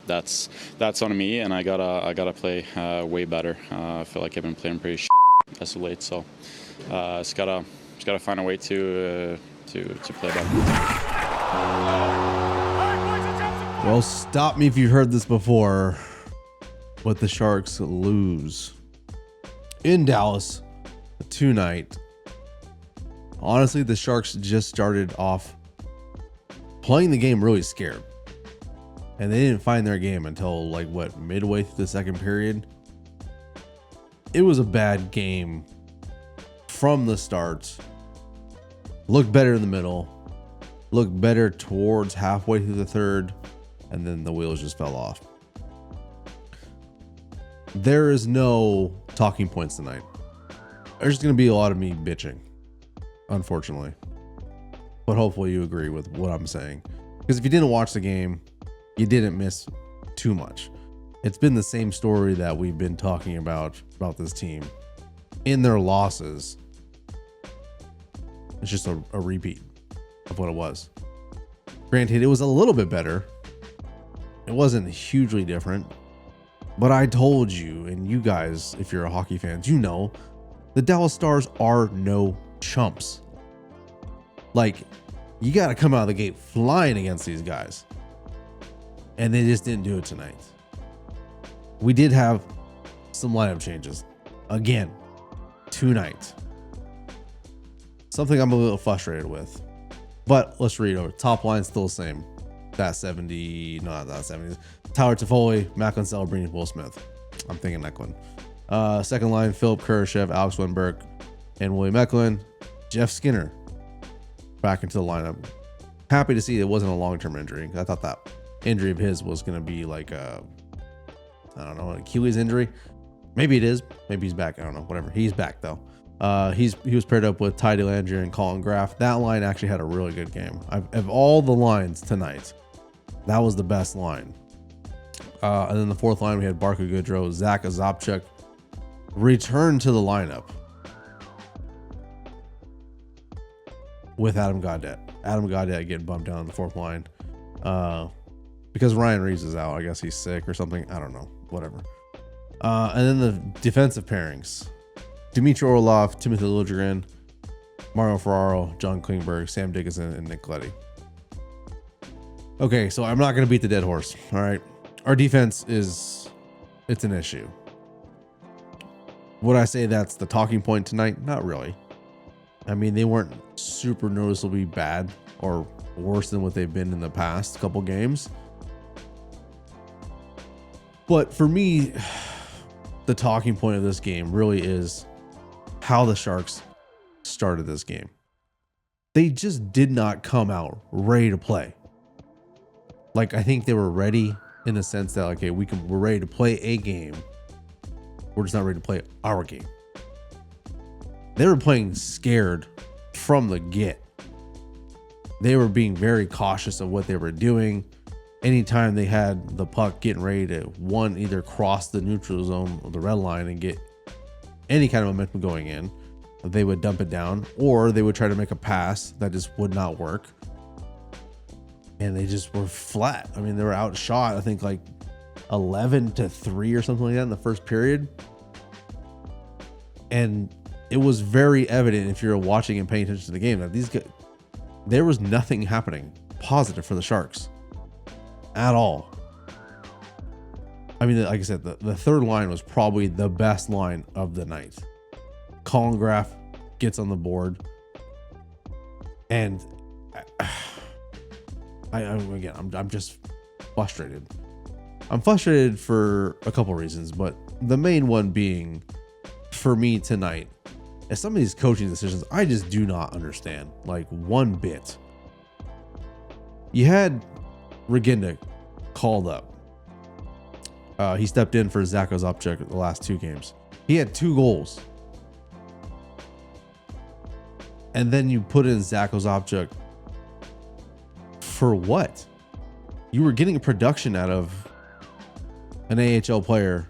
that's on me, and I gotta play way better. I feel like I've been playing pretty shit as of late, so just gotta find a way to play better. Well, stop me if you've heard this before, but the Sharks lose in Dallas tonight. Honestly, the Sharks just started off playing the game really scared, and they didn't find their game until midway through the second period. It was a bad game from the start. Looked better in the middle, looked better towards halfway through the third, and then the wheels just fell off. There is no talking points tonight. There's going to be a lot of me bitching, unfortunately. But hopefully you agree with what I'm saying. Because if you didn't watch the game, you didn't miss too much. It's been the same story that we've been talking about this team. In their losses, it's just a repeat of what it was. Granted, it was a little bit better. It wasn't hugely different. But I told you, and you guys, if you're a hockey fans, you know, the Dallas Stars are no chumps. You got to come out of the gate flying against these guys. And they just didn't do it tonight. We did have some lineup changes. Again, tonight. Something I'm a little frustrated with. But let's read over. Top line still the same. That 70, no, not that 70. Tyler Toffoli, Macklin Celebrini, Will Smith. I'm thinking Macklin. Second line, Philip Kurashev, Alex Winberg, and William Macklin. Jeff Skinner back into the lineup. Happy to see it wasn't a long-term injury. I thought that injury of his was going to be an Achilles injury. Maybe it is. Maybe he's back. I don't know. Whatever. He's back though. He was paired up with Ty Dellandrea and Collin Graf. That line actually had a really good game. Of all the lines tonight, that was the best line. And then the fourth line, we had Barca Goodrow, Zach Ozapchuk return to the lineup with Adam Gaudette. Adam Gaudette getting bumped down on the fourth line because Ryan Reeves is out. I guess he's sick or something. I don't know. Whatever. And then the defensive pairings. Dmitry Orlov, Timothy Liljegren, Mario Ferraro, John Klingberg, Sam Dickinson, and Nick Leddy. Okay, so I'm not going to beat the dead horse. All right. Our defense it's an issue. Would I say that's the talking point tonight? Not really. I mean, they weren't super noticeably bad or worse than what they've been in the past couple games. But for me, the talking point of this game really is how the Sharks started this game. They just did not come out ready to play. I think they were ready in the sense that, okay, we're ready to play a game. We're just not ready to play our game. They were playing scared from the get. They were being very cautious of what they were doing. Anytime they had the puck getting ready to either cross the neutral zone or the red line and get any kind of momentum going in, they would dump it down, or they would try to make a pass that just would not work. And they just were flat. I mean, they were outshot, I think 11-3 or something like that in the first period. And it was very evident if you're watching and paying attention to the game that these guys, there was nothing happening positive for the Sharks at all. I mean, like I said, the third line was probably the best line of the night. Collin Graf gets on the board, and I'm just frustrated. I'm frustrated for a couple reasons, but the main one being, for me tonight, is some of these coaching decisions I just do not understand, one bit. You had Regenda called up. He stepped in for Zach Ozapchuk the last two games. He had 2 goals. And then you put in Zach Ozapchuk for what? You were getting a production out of an AHL player,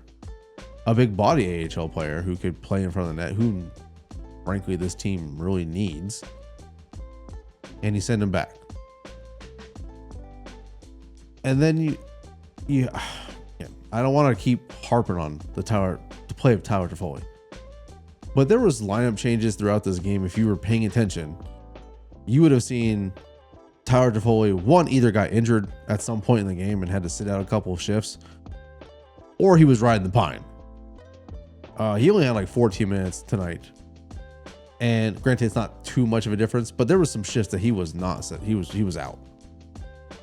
a big body AHL player who could play in front of the net, who frankly this team really needs. And you send him back. And then yeah, I don't want to keep harping on the play of Tyler Toffoli, but there was lineup changes throughout this game. If you were paying attention, you would have seen Tyler Toffoli either got injured at some point in the game and had to sit out a couple of shifts, or he was riding the pine. He only had like 14 minutes tonight, and granted, it's not too much of a difference, but there was some shifts that he was not set. He was out.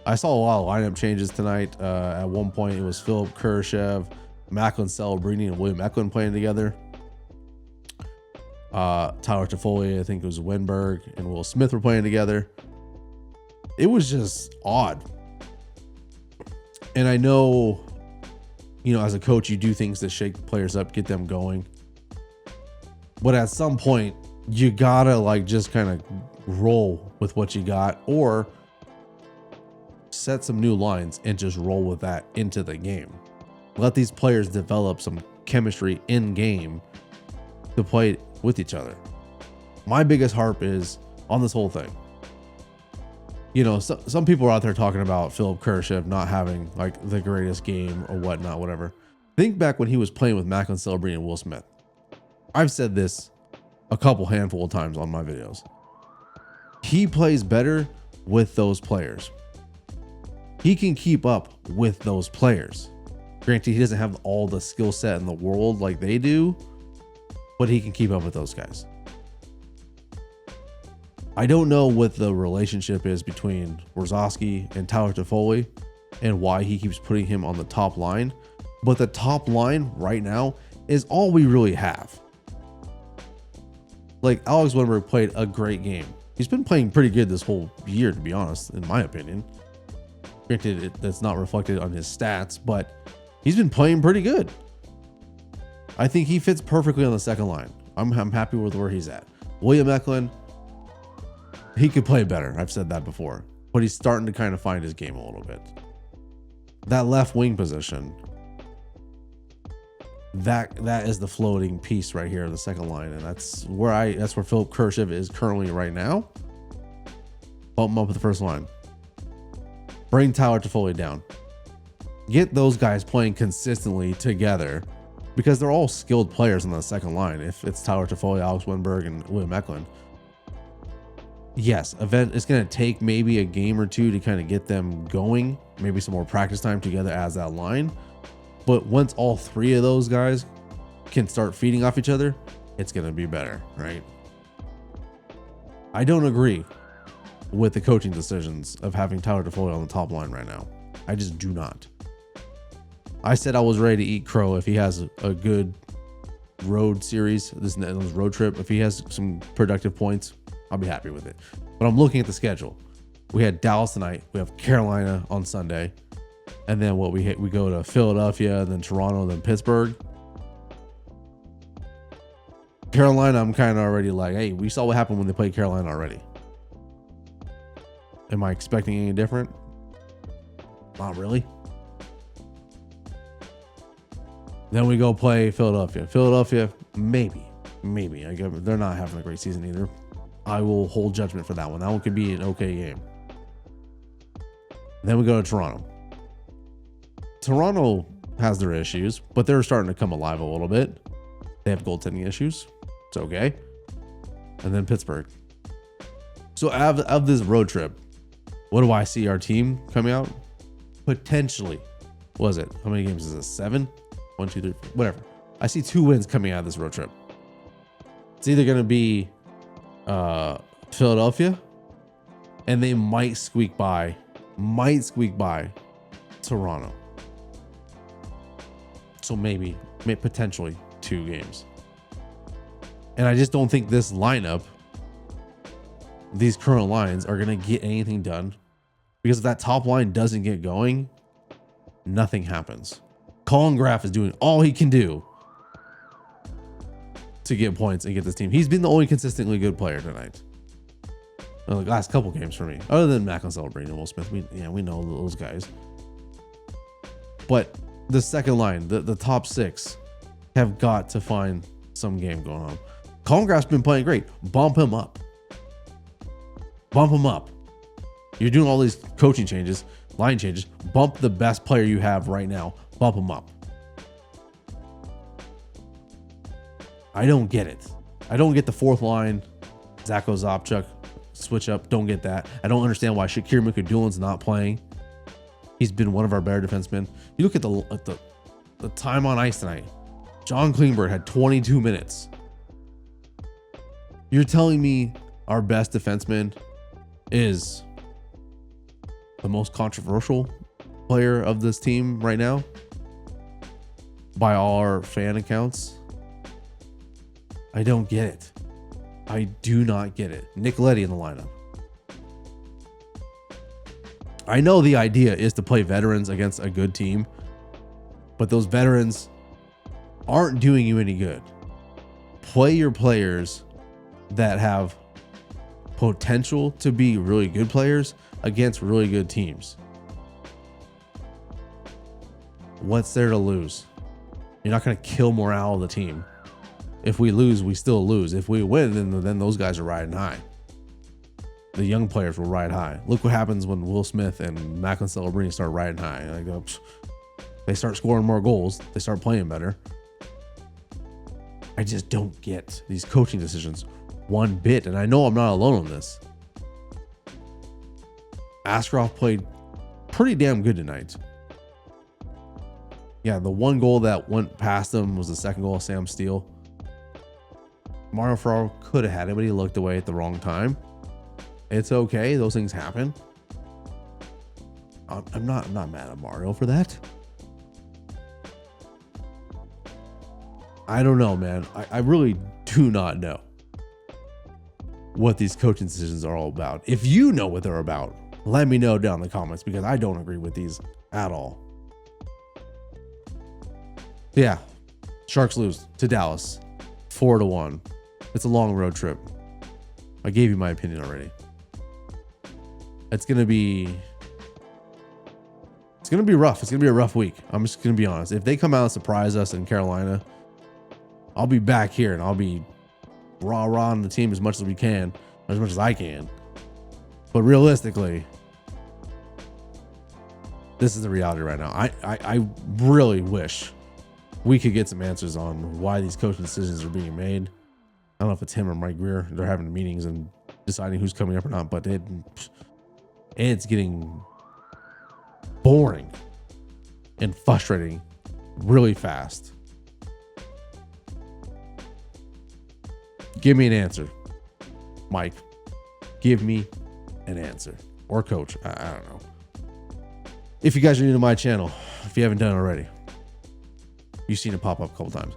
I saw a lot of lineup changes tonight. At one point, it was Philip Kurashev, Macklin Celebrini, and William Eklund playing together. Tyler Toffoli, I think it was Wenberg and Will Smith were playing together. It was just odd. And I know, as a coach, you do things to shake the players up, get them going. But at some point, you gotta just kind of roll with what you got, or set some new lines and just roll with that into the game. Let these players develop some chemistry in game to play with each other. My biggest harp is on this whole thing. Some people are out there talking about Philip Kurashev not having the greatest game or whatnot, whatever. Think back when he was playing with Macklin Celebrini and Will Smith. I've said this a handful of times on my videos. He plays better with those players. He can keep up with those players. Granted, he doesn't have all the skill set in the world like they do, but he can keep up with those guys. I don't know what the relationship is between Warzowski and Tyler Toffoli and why he keeps putting him on the top line, but the top line right now is all we really have. Alex Wenberg played a great game. He's been playing pretty good this whole year, to be honest, in my opinion. Granted, that's not reflected on his stats, but he's been playing pretty good. I think he fits perfectly on the second line. I'm happy with where he's at. William Eklund, he could play better. I've said that before, but he's starting to kind of find his game a little bit. That left wing position, that is the floating piece right here in the second line, and that's where Philip Kurashev is currently right now. Bump him up with the first line. Bring Tyler Toffoli down. Get those guys playing consistently together, because they're all skilled players on the second line. If it's Tyler Toffoli, Alex Wenberg, and William Eklund, yes, it's going to take maybe a game or two to kind of get them going, maybe some more practice time together as that line. But once all three of those guys can start feeding off each other, it's going to be better, right? I don't agree with the coaching decisions of having Tyler Toffoli on the top line right now. I just do not. I said I was ready to eat crow if he has a good road series, this road trip. If he has some productive points, I'll be happy with it. But I'm looking at the schedule. We had Dallas tonight. We have Carolina on Sunday. And then we go to Philadelphia, then Toronto, then Pittsburgh. Carolina, I'm kind of already hey, we saw what happened when they played Carolina already. Am I expecting any different? Not really. Then we go play Philadelphia. Philadelphia, maybe. They're not having a great season either. I will hold judgment for that one. That one could be an okay game. Then we go to Toronto. Toronto has their issues, but they're starting to come alive a little bit. They have goaltending issues. It's okay. And then Pittsburgh. So of this road trip, what do I see our team coming out? Potentially. What was it? How many games is this? 7? 1, 2, 3, 4, whatever. I see 2 wins coming out of this road trip. It's either going to be Philadelphia, and they might squeak by Toronto. So maybe potentially 2 games. And I just don't think this lineup, these current lines, are going to get anything done, because if that top line doesn't get going, nothing happens. Collin Graf is doing all he can do to get points and get this team. He's been the only consistently good player tonight. The last couple games for me, other than Macklin Celebrini and Will Smith. We know those guys. But the second line, the top 6, have got to find some game going on. Collin Graf's been playing great. Bump him up. You're doing all these coaching changes. line changes. Bump the best player you have right now. Bump him up. I don't get it. I don't get the fourth line. Zacho Zopchuk switch up. Don't get that. I don't understand why Shakir Mikadulin's not playing. He's been one of our better defensemen. You look at the time on ice tonight. John Klingberg had 22 minutes. You're telling me our best defenseman is the most controversial player of this team right now by all our fan accounts? I don't get it. I do not get it. Nick Leddy in the lineup. I know the idea is to play veterans against a good team, but those veterans aren't doing you any good. Play your players that have potential to be really good players against really good teams. What's there to lose? You're not going to kill morale of the team. If we lose, we still lose. If we win, then those guys are riding high. The young players will ride high. Look what happens when Will Smith and Macklin Celebrini start riding high. They start scoring more goals. They start playing better. I just don't get these coaching decisions one bit. And I know I'm not alone on this. Askarov played pretty damn good tonight. Yeah, the one goal that went past him was the second goal of Sam Steele. Mario Ferraro could have had it, but he looked away at the wrong time. It's okay. Those things happen. I'm not mad at Mario for that. I don't know, man. I really do not know what these coaching decisions are all about. If you know what they're about, let me know down in the comments, because I don't agree with these at all. Yeah, Sharks lose to Dallas 4-1. It's a long road trip. I gave you my opinion already. It's gonna be rough. It's gonna be a rough week. I'm just gonna be honest. If they come out and surprise us in Carolina, I'll be back here and I'll be rah on the team as much as we can, as much as I can. But realistically, this is the reality right now. I really wish we could get some answers on why these coaching decisions are being made. I don't know if it's him or Mike Greer. They're having meetings and deciding who's coming up or not, but it's getting boring and frustrating really fast. Give me an answer, Mike. Give me an answer. Or coach. I don't know. If you guys are new to my channel, if you haven't done it already, you've seen it pop up a couple times.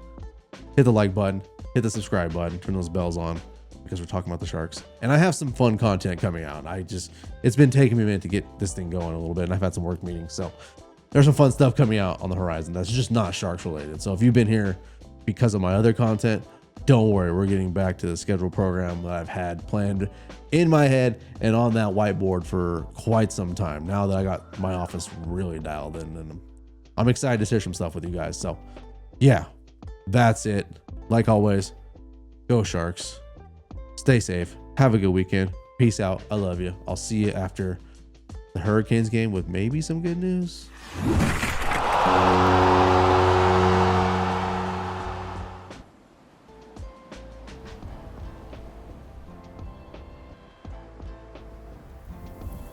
Hit the like button. Hit the subscribe button. Turn those bells on, because we're talking about the Sharks. And I have some fun content coming out. It's been taking me a minute to get this thing going a little bit, and I've had some work meetings. So there's some fun stuff coming out on the horizon that's just not Sharks related. So if you've been here because of my other content, don't worry. We're getting back to the scheduled program that I've had planned in my head and on that whiteboard for quite some time. Now that I got my office really dialed in, and I'm excited to share some stuff with you guys. So yeah, that's it. Like always, go Sharks. Stay safe. Have a good weekend. Peace out. I love you. I'll see you after the Hurricanes game with maybe some good news.